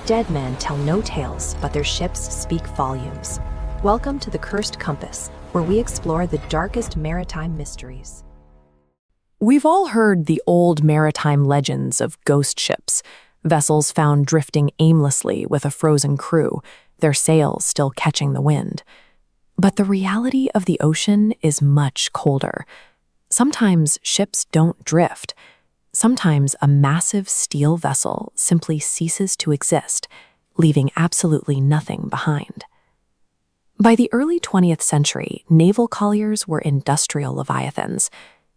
Dead men tell no tales, but their ships speak volumes. Welcome to the Cursed Compass, where we explore the darkest maritime mysteries. We've all heard the old maritime legends of ghost ships, vessels found drifting aimlessly with a frozen crew, their sails still catching the wind. But the reality of the ocean is much colder. Sometimes ships don't drift. Sometimes a massive steel vessel simply ceases to exist, leaving absolutely nothing behind. By the early 20th century, naval colliers were industrial leviathans.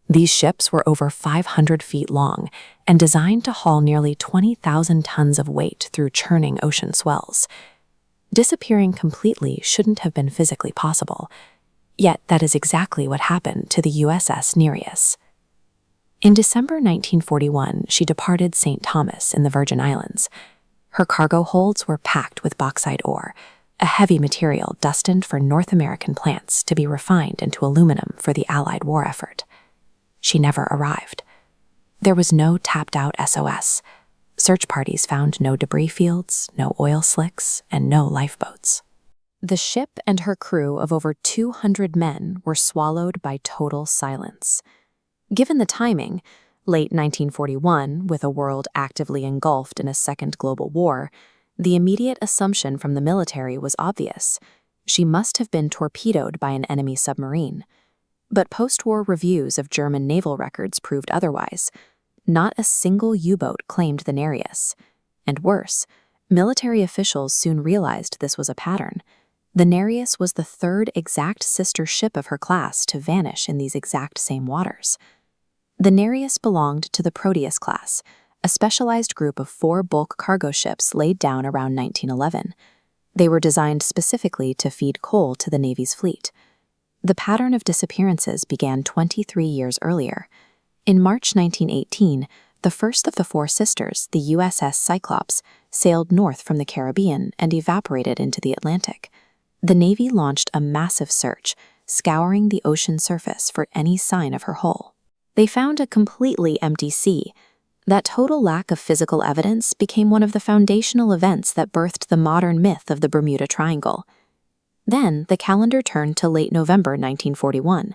These ships were over 500 feet long and designed to haul nearly 20,000 tons of weight through churning ocean swells. Disappearing completely shouldn't have been physically possible, yet that is exactly what happened to the USS Nereus. In December 1941, she departed St. Thomas in the Virgin Islands. Her cargo holds were packed with bauxite ore, a heavy material destined for North American plants to be refined into aluminum for the Allied war effort. She never arrived. There was no tapped-out SOS. Search parties found no debris fields, no oil slicks, and no lifeboats. The ship and her crew of over 200 men were swallowed by total silence. Given the timing, late 1941, with a world actively engulfed in a second global war, the immediate assumption from the military was obvious. She must have been torpedoed by an enemy submarine. But post-war reviews of German naval records proved otherwise. Not a single U-boat claimed the Nereus. And worse, military officials soon realized this was a pattern. The Nereus was the third exact sister ship of her class to vanish in these exact same waters. The Nereus belonged to the Proteus-Class, a specialized group of 4 bulk cargo ships laid down around 1911. They were designed specifically to feed coal to the Navy's fleet. The pattern of disappearances began 23 years earlier. In March 1918, the first of the 4 sisters, the USS Cyclops, sailed north from the Caribbean and evaporated into the Atlantic. The Navy launched a massive search, scouring the ocean surface for any sign of her hull. They found a completely empty sea. That total lack of physical evidence became one of the foundational events that birthed the modern myth of the Bermuda Triangle. Then, the calendar turned to late November 1941.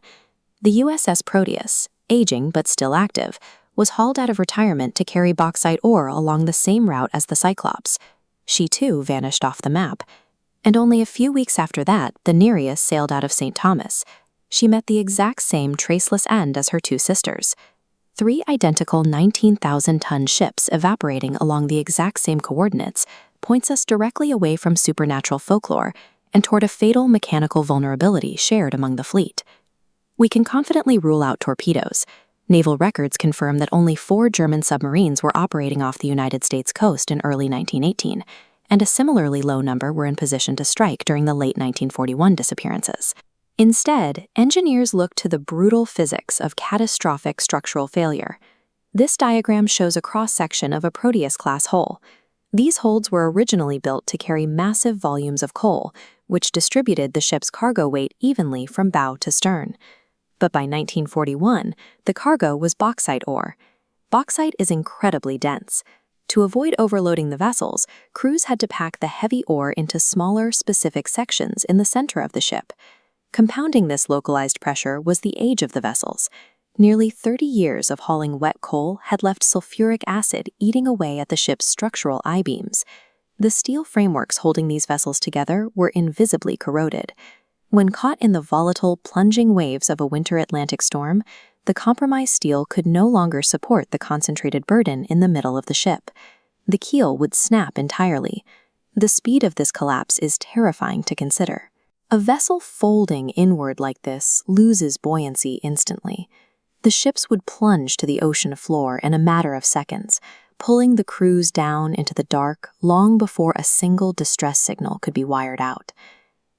The USS Proteus, aging but still active, was hauled out of retirement to carry bauxite ore along the same route as the Cyclops. She too vanished off the map. And only a few weeks after that, the Nereus sailed out of St. Thomas. She met the exact same traceless end as her 2 sisters. 3 identical 19,000-ton ships evaporating along the exact same coordinates points us directly away from supernatural folklore and toward a fatal mechanical vulnerability shared among the fleet. We can confidently rule out torpedoes. Naval records confirm that only 4 German submarines were operating off the United States coast in early 1918, and a similarly low number were in position to strike during the late 1941 disappearances. Instead, engineers looked to the brutal physics of catastrophic structural failure. This diagram shows a cross-section of a Proteus-class hull. These holds were originally built to carry massive volumes of coal, which distributed the ship's cargo weight evenly from bow to stern. But by 1941, the cargo was bauxite ore. Bauxite is incredibly dense. To avoid overloading the vessels, crews had to pack the heavy ore into smaller, specific sections in the center of the ship. Compounding this localized pressure was the age of the vessels. Nearly 30 years of hauling wet coal had left sulfuric acid eating away at the ship's structural I-beams. The steel frameworks holding these vessels together were invisibly corroded. When caught in the volatile, plunging waves of a winter Atlantic storm, the compromised steel could no longer support the concentrated burden in the middle of the ship. The keel would snap entirely. The speed of this collapse is terrifying to consider. A vessel folding inward like this loses buoyancy instantly. The ships would plunge to the ocean floor in a matter of seconds, pulling the crews down into the dark long before a single distress signal could be wired out.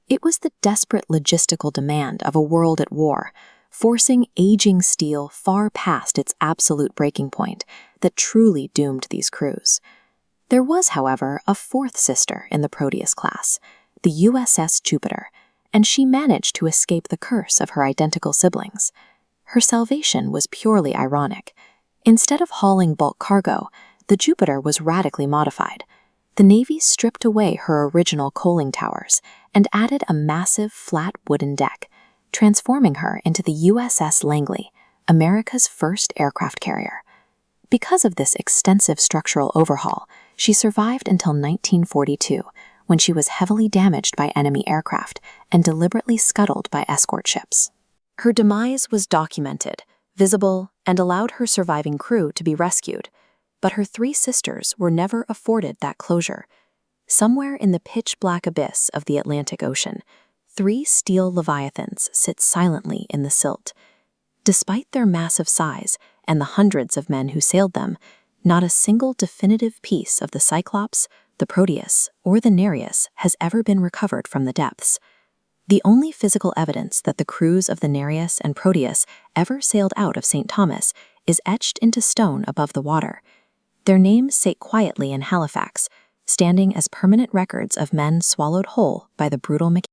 It was the desperate logistical demand of a world at war, forcing aging steel far past its absolute breaking point, that truly doomed these crews. There was, however, a 4th sister in the Proteus class, the USS Jupiter, and she managed to escape the curse of her identical siblings. Her salvation was purely ironic. Instead of hauling bulk cargo, the Jupiter was radically modified. The Navy stripped away her original coaling towers and added a massive flat wooden deck, transforming her into the USS Langley, America's first aircraft carrier. Because of this extensive structural overhaul, she survived until 1942, when she was heavily damaged by enemy aircraft and deliberately scuttled by escort ships. Her demise was documented, visible, and allowed her surviving crew to be rescued, but her 3 sisters were never afforded that closure. Somewhere in the pitch-black abyss of the Atlantic Ocean, 3 steel leviathans sit silently in the silt. Despite their massive size and the hundreds of men who sailed them, not a single definitive piece of the Cyclops, the Proteus, or the Nereus has ever been recovered from the depths. The only physical evidence that the crews of the Nereus and Proteus ever sailed out of St. Thomas is etched into stone above the water. Their names sate quietly in Halifax, standing as permanent records of men swallowed whole by the brutal mechanics.